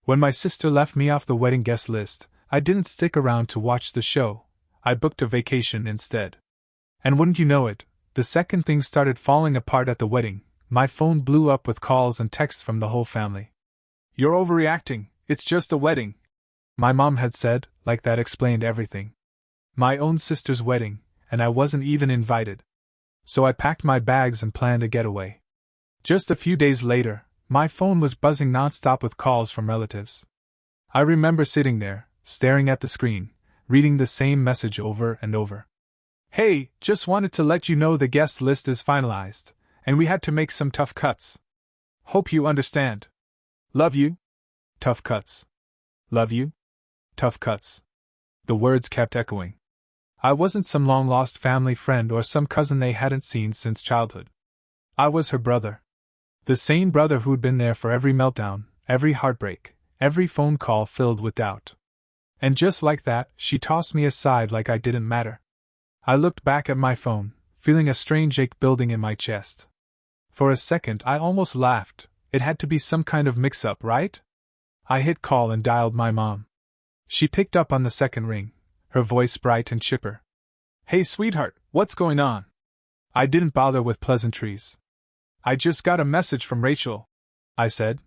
When my sister left me off the wedding guest list, I didn't stick around to watch the show. I booked a vacation instead. And wouldn't you know it, the second things started falling apart at the wedding, my phone blew up with calls and texts from the whole family. "You're overreacting, it's just a wedding," my mom had said, like that explained everything. My own sister's wedding, and I wasn't even invited. So I packed my bags and planned a getaway. Just a few days later, my phone was buzzing nonstop with calls from relatives. I remember sitting there, staring at the screen, reading the same message over and over. "Hey, just wanted to let you know the guest list is finalized, and we had to make some tough cuts. Hope you understand. Love you. Tough cuts. Love you. Tough cuts." The words kept echoing. I wasn't some long-lost family friend or some cousin they hadn't seen since childhood. I was her brother. The same brother who'd been there for every meltdown, every heartbreak, every phone call filled with doubt. And just like that, she tossed me aside like I didn't matter. I looked back at my phone, feeling a strange ache building in my chest. For a second I almost laughed. It had to be some kind of mix-up, right? I hit call and dialed my mom. She picked up on the second ring, her voice bright and chipper. "Hey sweetheart, what's going on?" I didn't bother with pleasantries. "I just got a message from Rachel," I said.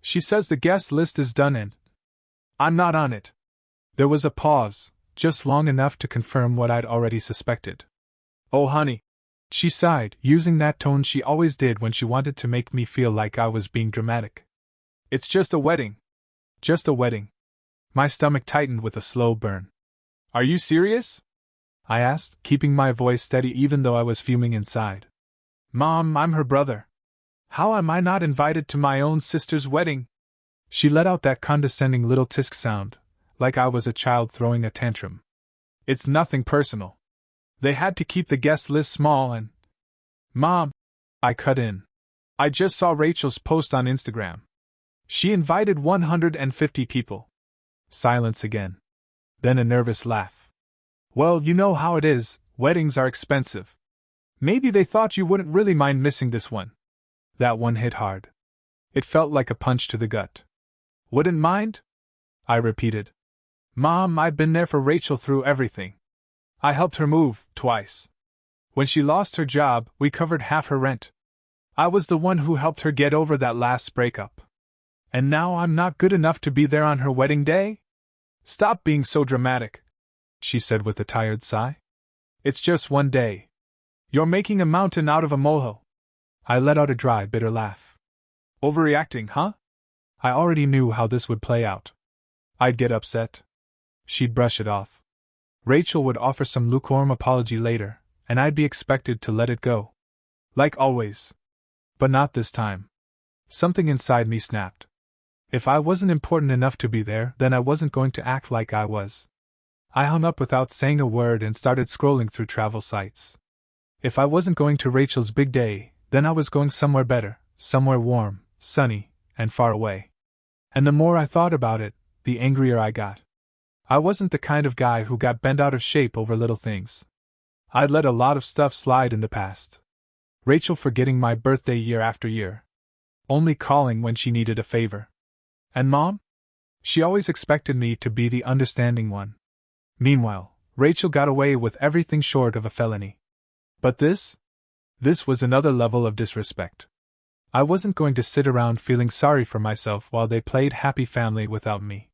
"She says the guest list is done and I'm not on it." There was a pause, just long enough to confirm what I'd already suspected. "Oh honey," she sighed, using that tone she always did when she wanted to make me feel like I was being dramatic. "It's just a wedding." Just a wedding. My stomach tightened with a slow burn. "Are you serious?" I asked, keeping my voice steady even though I was fuming inside. "Mom, I'm her brother. How am I not invited to my own sister's wedding?" She let out that condescending little tisk sound, like I was a child throwing a tantrum. "It's nothing personal. They had to keep the guest list small and—" "Mom," I cut in. "I just saw Rachel's post on Instagram. She invited 150 people." Silence again. Then a nervous laugh. "Well, you know how it is, weddings are expensive. Maybe they thought you wouldn't really mind missing this one." That one hit hard. It felt like a punch to the gut. "Wouldn't mind?" I repeated. "Mom, I've been there for Rachel through everything. I helped her move, twice. When she lost her job, we covered half her rent. I was the one who helped her get over that last breakup. And now I'm not good enough to be there on her wedding day?" "Stop being so dramatic," she said with a tired sigh. "It's just one day. You're making a mountain out of a molehill." I let out a dry, bitter laugh. "Overreacting, huh?" I already knew how this would play out. I'd get upset. She'd brush it off. Rachel would offer some lukewarm apology later, and I'd be expected to let it go. Like always. But not this time. Something inside me snapped. If I wasn't important enough to be there, then I wasn't going to act like I was. I hung up without saying a word and started scrolling through travel sites. If I wasn't going to Rachel's big day, then I was going somewhere better, somewhere warm, sunny, and far away. And the more I thought about it, the angrier I got. I wasn't the kind of guy who got bent out of shape over little things. I'd let a lot of stuff slide in the past. Rachel forgetting my birthday year after year. Only calling when she needed a favor. And Mom? She always expected me to be the understanding one. Meanwhile, Rachel got away with everything short of a felony. But this? This was another level of disrespect. I wasn't going to sit around feeling sorry for myself while they played happy family without me.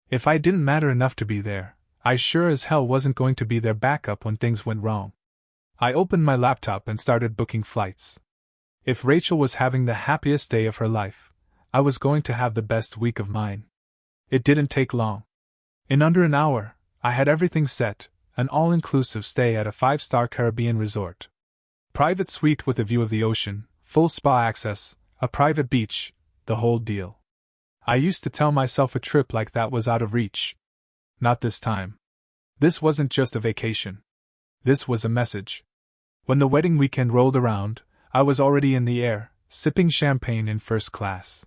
If I didn't matter enough to be there, I sure as hell wasn't going to be their backup when things went wrong. I opened my laptop and started booking flights. If Rachel was having the happiest day of her life, I was going to have the best week of mine. It didn't take long. In under an hour, I had everything set, an all-inclusive stay at a 5-star Caribbean resort. Private suite with a view of the ocean, full spa access, a private beach, the whole deal. I used to tell myself a trip like that was out of reach. Not this time. This wasn't just a vacation. This was a message. When the wedding weekend rolled around, I was already in the air, sipping champagne in first class.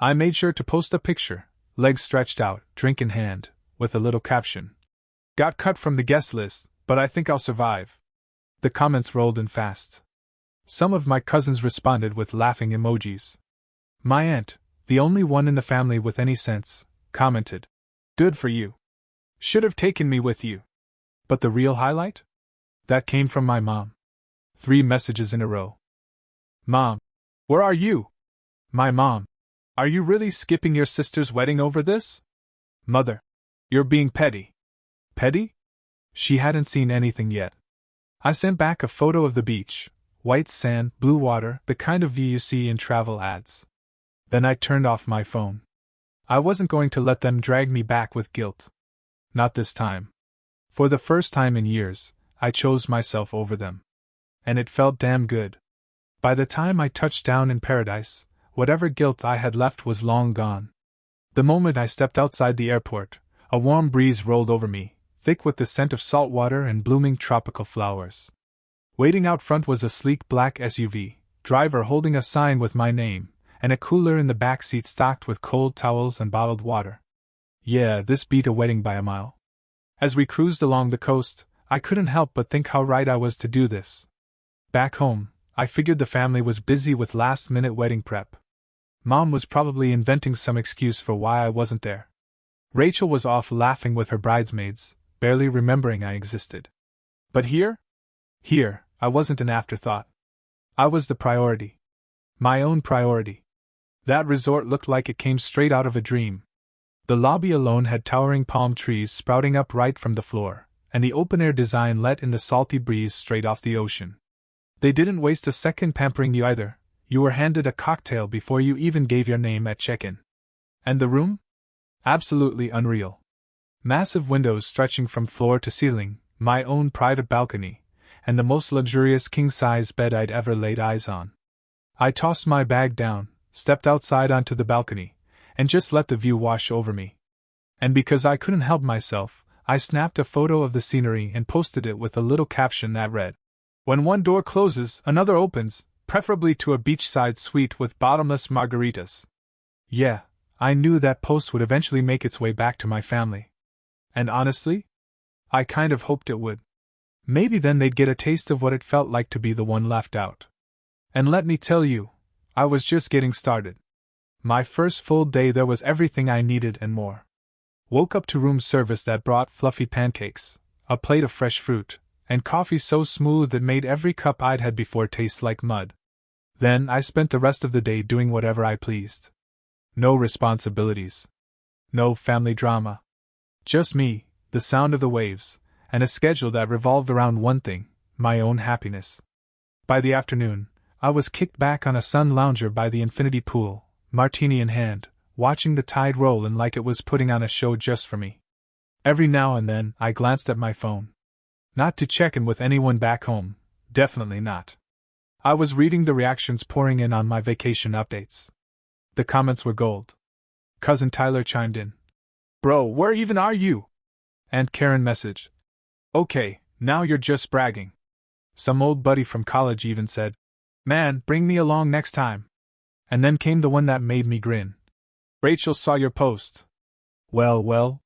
I made sure to post a picture, legs stretched out, drink in hand, with a little caption. "Got cut from the guest list, but I think I'll survive." The comments rolled in fast. Some of my cousins responded with laughing emojis. My aunt, the only one in the family with any sense, commented, "Good for you. Should have taken me with you." But the real highlight? That came from my mom. 3 messages in a row. "Mom, where are you?" My mom, "Are you really skipping your sister's wedding over this?" Mother, "You're being petty." Petty? She hadn't seen anything yet. I sent back a photo of the beach, white sand, blue water, the kind of view you see in travel ads. Then I turned off my phone. I wasn't going to let them drag me back with guilt. Not this time. For the first time in years, I chose myself over them. And it felt damn good. By the time I touched down in paradise, whatever guilt I had left was long gone. The moment I stepped outside the airport, a warm breeze rolled over me, thick with the scent of salt water and blooming tropical flowers. Waiting out front was a sleek black SUV, driver holding a sign with my name, and a cooler in the back seat stocked with cold towels and bottled water. Yeah, this beat a wedding by a mile. As we cruised along the coast, I couldn't help but think how right I was to do this. Back home, I figured the family was busy with last-minute wedding prep. Mom was probably inventing some excuse for why I wasn't there. Rachel was off laughing with her bridesmaids, barely remembering I existed. But here, I wasn't an afterthought. I was the priority. My own priority. That resort looked like it came straight out of a dream. The lobby alone had towering palm trees sprouting up right from the floor, and the open-air design let in the salty breeze straight off the ocean. They didn't waste a second pampering you either. You were handed a cocktail before you even gave your name at check-in. And the room? Absolutely unreal. Massive windows stretching from floor to ceiling, my own private balcony, and the most luxurious king-size bed I'd ever laid eyes on. I tossed my bag down, stepped outside onto the balcony, and just let the view wash over me. And because I couldn't help myself, I snapped a photo of the scenery and posted it with a little caption that read, "When one door closes, another opens, preferably to a beachside suite with bottomless margaritas." Yeah, I knew that post would eventually make its way back to my family. And honestly, I kind of hoped it would. Maybe then they'd get a taste of what it felt like to be the one left out. And let me tell you, I was just getting started. My first full day there was everything I needed and more. Woke up to room service that brought fluffy pancakes, a plate of fresh fruit, and coffee so smooth it made every cup I'd had before taste like mud. Then I spent the rest of the day doing whatever I pleased. No responsibilities. No family drama. Just me, the sound of the waves, and a schedule that revolved around one thing, my own happiness. By the afternoon, I was kicked back on a sun lounger by the infinity pool, martini in hand, watching the tide roll in like it was putting on a show just for me. Every now and then, I glanced at my phone. Not to check in with anyone back home, definitely not. I was reading the reactions pouring in on my vacation updates. The comments were gold. Cousin Tyler chimed in. "Bro, where even are you?" Aunt Karen messaged. "Okay, now you're just bragging." Some old buddy from college even said, "Man, bring me along next time." And then came the one that made me grin. "Rachel saw your post." Well.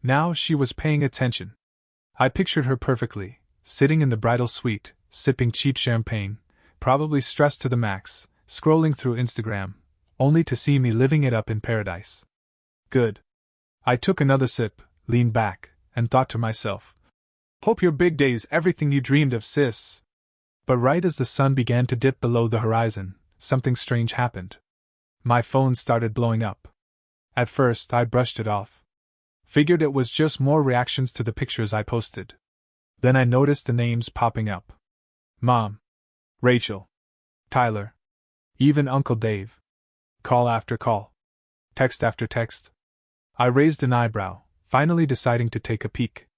Now she was paying attention. I pictured her perfectly, sitting in the bridal suite, sipping cheap champagne, probably stressed to the max, scrolling through Instagram, only to see me living it up in paradise. Good. I took another sip, leaned back, and thought to myself, "Hope your big day's everything you dreamed of, sis." But right as the sun began to dip below the horizon, something strange happened. My phone started blowing up. At first, I brushed it off. Figured it was just more reactions to the pictures I posted. Then I noticed the names popping up. Mom. Rachel. Tyler. Even Uncle Dave. Call after call. Text after text. I raised an eyebrow, finally deciding to take a peek.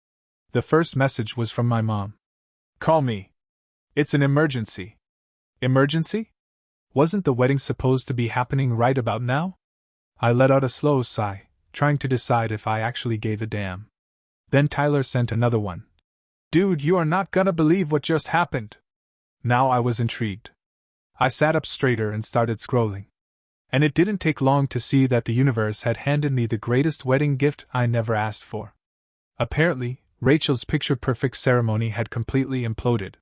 The first message was from my mom. "Call me. It's an emergency." Emergency? Wasn't the wedding supposed to be happening right about now? I let out a slow sigh, trying to decide if I actually gave a damn. Then Tyler sent another one. "Dude, you are not gonna believe what just happened." Now I was intrigued. I sat up straighter and started scrolling. And it didn't take long to see that the universe had handed me the greatest wedding gift I never asked for. Apparently, Rachel's picture-perfect ceremony had completely imploded.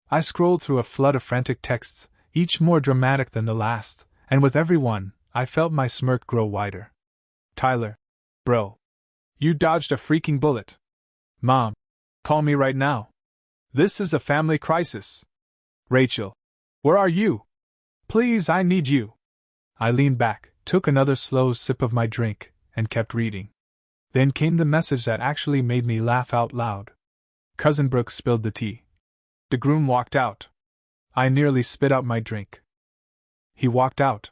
I scrolled through a flood of frantic texts, each more dramatic than the last, and with every one, I felt my smirk grow wider. Tyler. Bro. You dodged a freaking bullet. Mom. Call me right now. This is a family crisis. Rachel. Where are you? Please, I need you. I leaned back, took another slow sip of my drink, and kept reading. Then came the message that actually made me laugh out loud. Cousin Brooke spilled the tea. The groom walked out. I nearly spit out my drink. He walked out.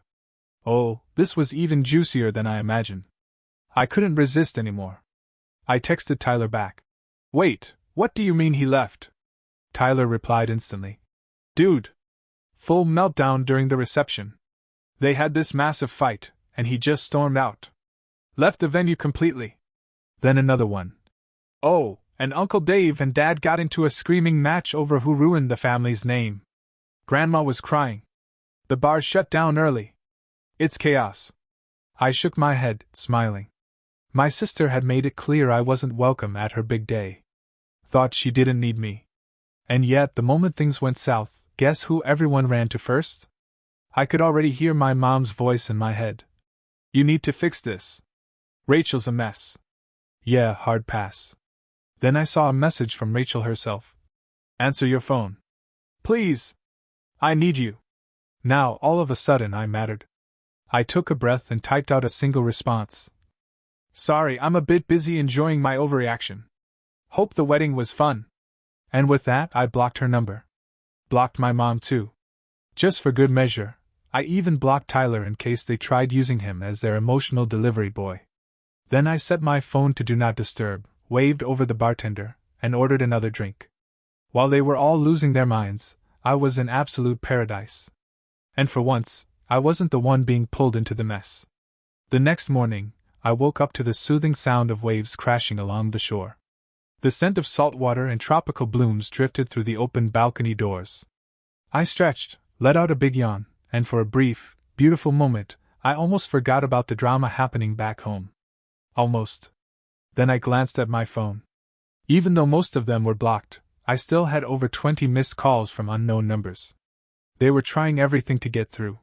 Oh, this was even juicier than I imagined. I couldn't resist anymore. I texted Tyler back. Wait, what do you mean he left? Tyler replied instantly. Dude. Full meltdown during the reception. They had this massive fight, and he just stormed out. Left the venue completely. Then another one. Oh, and Uncle Dave and Dad got into a screaming match over who ruined the family's name. Grandma was crying. The bar shut down early. It's chaos. I shook my head, smiling. My sister had made it clear I wasn't welcome at her big day. Thought she didn't need me. And yet, the moment things went south, guess who everyone ran to first? I could already hear my mom's voice in my head. You need to fix this. Rachel's a mess. Yeah, hard pass. Then I saw a message from Rachel herself. Answer your phone. Please. I need you. Now, all of a sudden, I mattered. I took a breath and typed out a single response. Sorry, I'm a bit busy enjoying my overreaction. Hope the wedding was fun. And with that, I blocked her number. Blocked my mom too. Just for good measure, I even blocked Tyler in case they tried using him as their emotional delivery boy. Then I set my phone to Do Not Disturb, waved over the bartender, and ordered another drink. While they were all losing their minds, I was in absolute paradise. And for once, I wasn't the one being pulled into the mess. The next morning, I woke up to the soothing sound of waves crashing along the shore. The scent of salt water and tropical blooms drifted through the open balcony doors. I stretched, let out a big yawn, and for a brief, beautiful moment, I almost forgot about the drama happening back home. Almost. Then I glanced at my phone. Even though most of them were blocked, I still had over 20 missed calls from unknown numbers. They were trying everything to get through.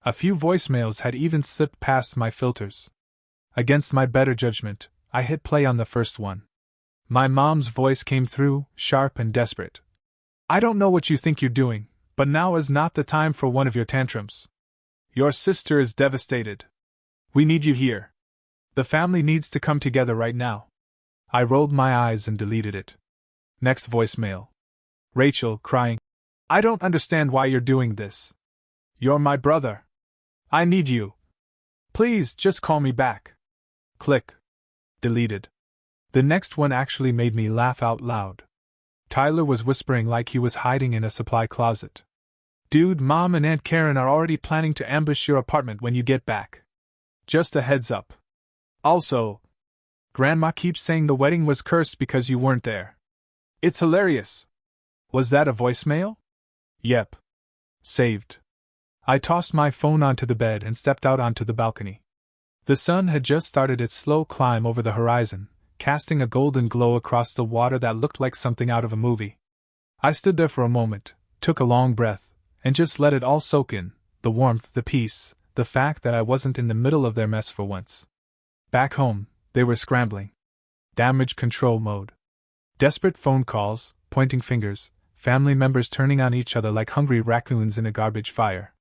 A few voicemails had even slipped past my filters. Against my better judgment, I hit play on the first one. My mom's voice came through, sharp and desperate. I don't know what you think you're doing, but now is not the time for one of your tantrums. Your sister is devastated. We need you here. The family needs to come together right now. I rolled my eyes and deleted it. Next voicemail. Rachel, crying. I don't understand why you're doing this. You're my brother. I need you. Please, just call me back. Click. Deleted. The next one actually made me laugh out loud. Tyler was whispering like he was hiding in a supply closet. Dude, Mom and Aunt Karen are already planning to ambush your apartment when you get back. Just a heads up. Also, Grandma keeps saying the wedding was cursed because you weren't there. It's hilarious. Was that a voicemail? Yep. Saved. I tossed my phone onto the bed and stepped out onto the balcony. The sun had just started its slow climb over the horizon, casting a golden glow across the water that looked like something out of a movie. I stood there for a moment, took a long breath, and just let it all soak in, the warmth, the peace, the fact that I wasn't in the middle of their mess for once. Back home, they were scrambling. Damage control mode. Desperate phone calls, pointing fingers, family members turning on each other like hungry raccoons in a garbage fire.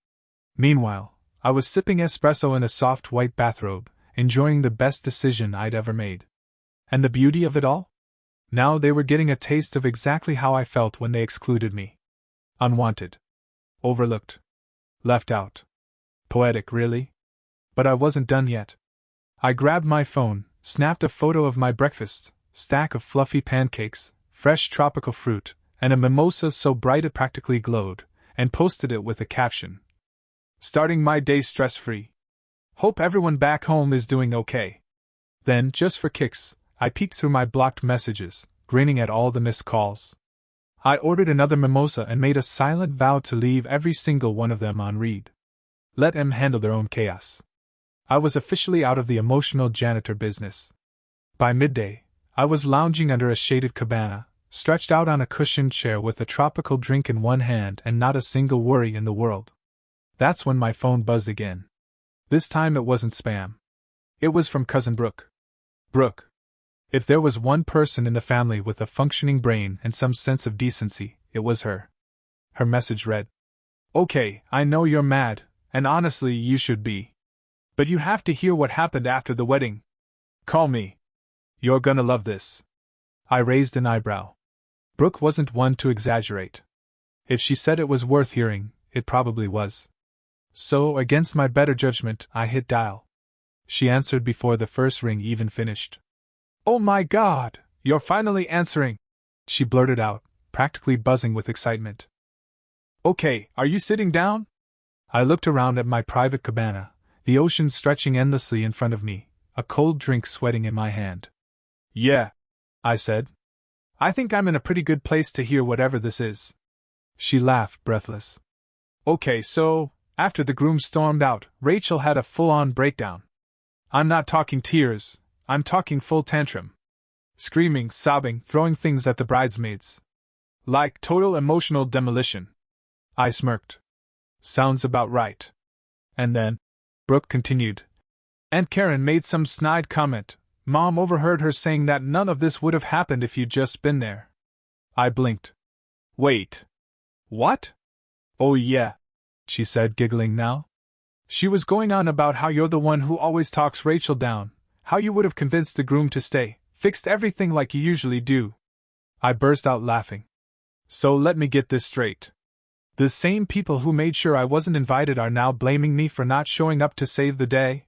Meanwhile, I was sipping espresso in a soft white bathrobe, enjoying the best decision I'd ever made. And the beauty of it all? Now they were getting a taste of exactly how I felt when they excluded me. Unwanted. Overlooked. Left out. Poetic, really? But I wasn't done yet. I grabbed my phone, snapped a photo of my breakfast, stack of fluffy pancakes, fresh tropical fruit, and a mimosa so bright it practically glowed, and posted it with a caption. Starting my day stress-free. Hope everyone back home is doing okay. Then, just for kicks, I peeked through my blocked messages, grinning at all the missed calls. I ordered another mimosa and made a silent vow to leave every single one of them on read. Let them handle their own chaos. I was officially out of the emotional janitor business. By midday, I was lounging under a shaded cabana, stretched out on a cushioned chair with a tropical drink in one hand and not a single worry in the world. That's when my phone buzzed again. This time it wasn't spam. It was from Cousin Brooke. Brooke. If there was one person in the family with a functioning brain and some sense of decency, it was her. Her message read, "Okay, I know you're mad, and honestly you should be. But you have to hear what happened after the wedding. Call me. You're gonna love this." I raised an eyebrow. Brooke wasn't one to exaggerate. If she said it was worth hearing, it probably was. So, against my better judgment, I hit dial. She answered before the first ring even finished. "Oh my God, you're finally answering!" she blurted out, practically buzzing with excitement. "Okay, are you sitting down?" I looked around at my private cabana, the ocean stretching endlessly in front of me, a cold drink sweating in my hand. "Yeah," I said. "I think I'm in a pretty good place to hear whatever this is." She laughed, breathless. "Okay, so, after the groom stormed out, Rachel had a full-on breakdown. I'm not talking tears, I'm talking full tantrum. Screaming, sobbing, throwing things at the bridesmaids. Like total emotional demolition." I smirked. "Sounds about right." "And then," Brooke continued, "Aunt Karen made some snide comment. Mom overheard her saying that none of this would have happened if you'd just been there." I blinked. "Wait. What?" "Oh yeah," she said, giggling now. "She was going on about how you're the one who always talks Rachel down, how you would have convinced the groom to stay, fixed everything like you usually do." I burst out laughing. "So let me get this straight. The same people who made sure I wasn't invited are now blaming me for not showing up to save the day?"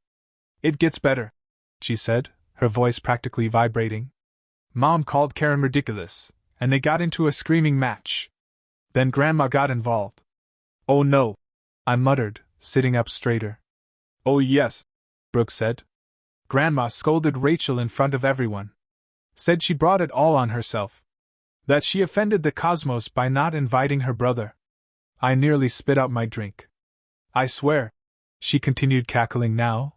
"It gets better," she said, her voice practically vibrating. "Mom called Karen ridiculous, and they got into a screaming match. Then Grandma got involved." "Oh no," I muttered, sitting up straighter. "Oh yes," Brooke said. "Grandma scolded Rachel in front of everyone. Said she brought it all on herself. That she offended the cosmos by not inviting her brother." I nearly spit out my drink. "I swear," she continued, cackling now,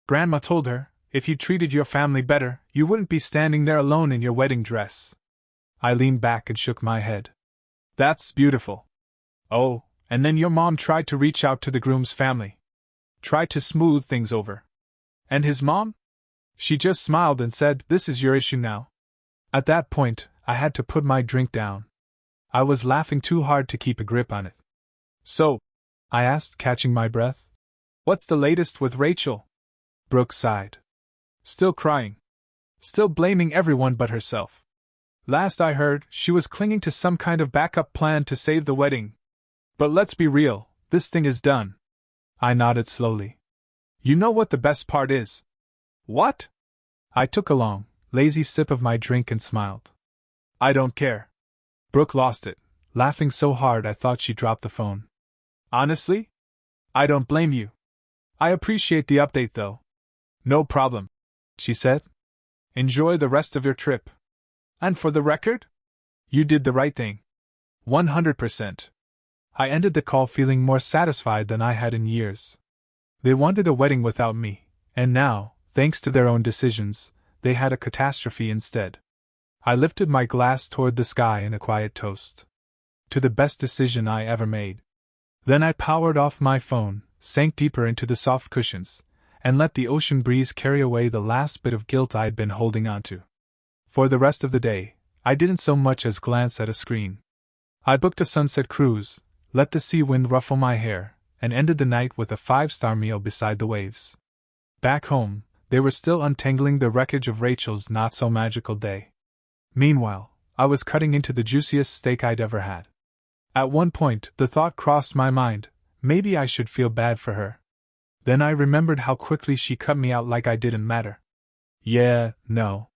"Grandma told her, if you treated your family better, you wouldn't be standing there alone in your wedding dress." I leaned back and shook my head. "That's beautiful. Oh, and then your mom tried to reach out to the groom's family. Tried to smooth things over. And his mom? She just smiled and said, 'This is your issue now.'" At that point, I had to put my drink down. I was laughing too hard to keep a grip on it. "So," I asked, catching my breath, "what's the latest with Rachel?" Brooke sighed. "Still crying. Still blaming everyone but herself. Last I heard, she was clinging to some kind of backup plan to save the wedding. But let's be real, this thing is done." I nodded slowly. "You know what the best part is?" "What?" I took a long, lazy sip of my drink and smiled. "I don't care." Brooke lost it, laughing so hard I thought she dropped the phone. "Honestly? I don't blame you. I appreciate the update though." "No problem," she said. "Enjoy the rest of your trip. And for the record? You did the right thing. 100%. I ended the call feeling more satisfied than I had in years. They wanted a wedding without me, and now, thanks to their own decisions, they had a catastrophe instead. I lifted my glass toward the sky in a quiet toast. To the best decision I ever made. Then I powered off my phone, sank deeper into the soft cushions, and let the ocean breeze carry away the last bit of guilt I'd been holding onto. For the rest of the day, I didn't so much as glance at a screen. I booked a sunset cruise, let the sea wind ruffle my hair, and ended the night with a 5-star meal beside the waves. Back home, they were still untangling the wreckage of Rachel's not-so-magical day. Meanwhile, I was cutting into the juiciest steak I'd ever had. At one point, the thought crossed my mind, maybe I should feel bad for her. Then I remembered how quickly she cut me out like I didn't matter. Yeah, no.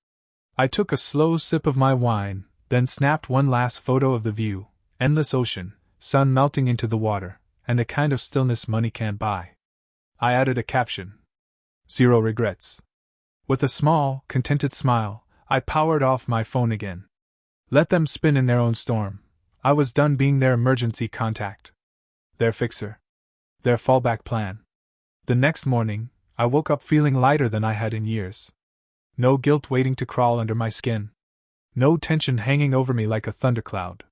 I took a slow sip of my wine, then snapped one last photo of the view, endless ocean, sun melting into the water, and the kind of stillness money can't buy. I added a caption. 0 regrets. With a small, contented smile, I powered off my phone again. Let them spin in their own storm. I was done being their emergency contact. Their fixer. Their fallback plan. The next morning, I woke up feeling lighter than I had in years. No guilt waiting to crawl under my skin. No tension hanging over me like a thundercloud.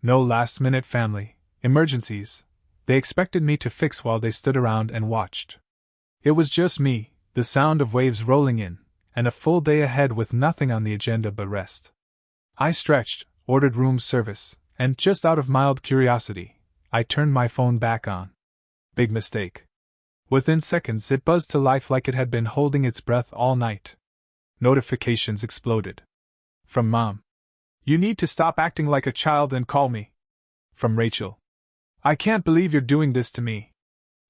No last-minute family emergencies they expected me to fix while they stood around and watched. It was just me, the sound of waves rolling in, and a full day ahead with nothing on the agenda but rest. I stretched, ordered room service, and just out of mild curiosity, I turned my phone back on. Big mistake. Within seconds it buzzed to life like it had been holding its breath all night. Notifications exploded. From Mom. You need to stop acting like a child and call me. From Rachel. I can't believe you're doing this to me.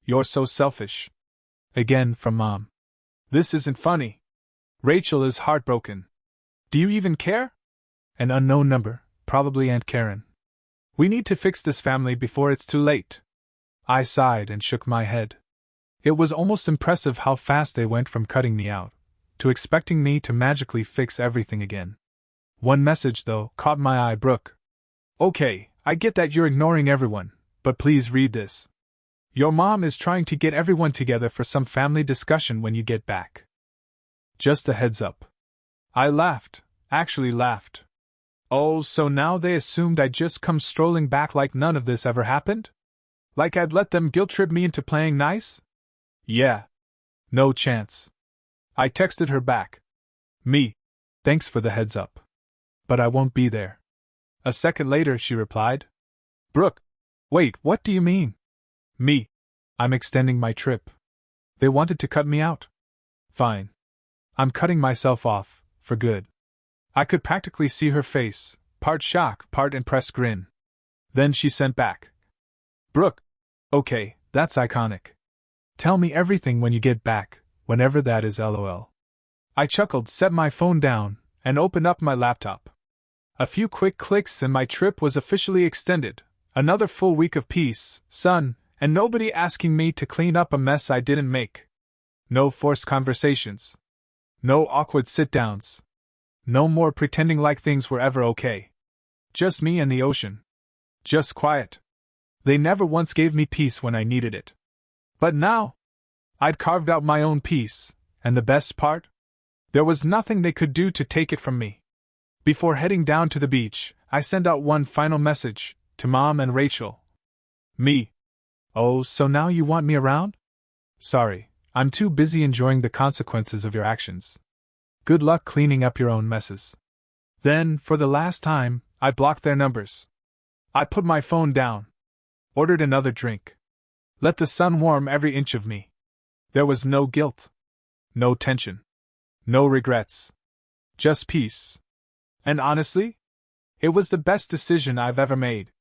You're so selfish. Again from Mom. This isn't funny. Rachel is heartbroken. Do you even care? An unknown number, probably Aunt Karen. We need to fix this family before it's too late. I sighed and shook my head. It was almost impressive how fast they went from cutting me out to expecting me to magically fix everything again. One message, though, caught my eye. Brooke. Okay, I get that you're ignoring everyone, but please read this. Your mom is trying to get everyone together for some family discussion when you get back. Just a heads up. I laughed, actually laughed. Oh, so now they assumed I'd just come strolling back like none of this ever happened? Like I'd let them guilt-trip me into playing nice? Yeah. No chance. I texted her back. Me. Thanks for the heads up. But I won't be there. A second later she replied. Brooke. Wait, what do you mean? Me. I'm extending my trip. They wanted to cut me out. Fine. I'm cutting myself off, for good. I could practically see her face, part shock, part impressed grin. Then she sent back. Brooke. Okay, that's iconic. Tell me everything when you get back, whenever that is, lol. I chuckled, set my phone down, and opened up my laptop. A few quick clicks and my trip was officially extended. Another full week of peace, sun, and nobody asking me to clean up a mess I didn't make. No forced conversations. No awkward sit-downs. No more pretending like things were ever okay. Just me and the ocean. Just quiet. They never once gave me peace when I needed it. But now, I'd carved out my own peace, and the best part? There was nothing they could do to take it from me. Before heading down to the beach, I sent out one final message, to Mom and Rachel. Me. Oh, so now you want me around? Sorry, I'm too busy enjoying the consequences of your actions. Good luck cleaning up your own messes. Then, for the last time, I blocked their numbers. I put my phone down. Ordered another drink. Let the sun warm every inch of me. There was no guilt. No tension. No regrets. Just peace. And honestly, it was the best decision I've ever made.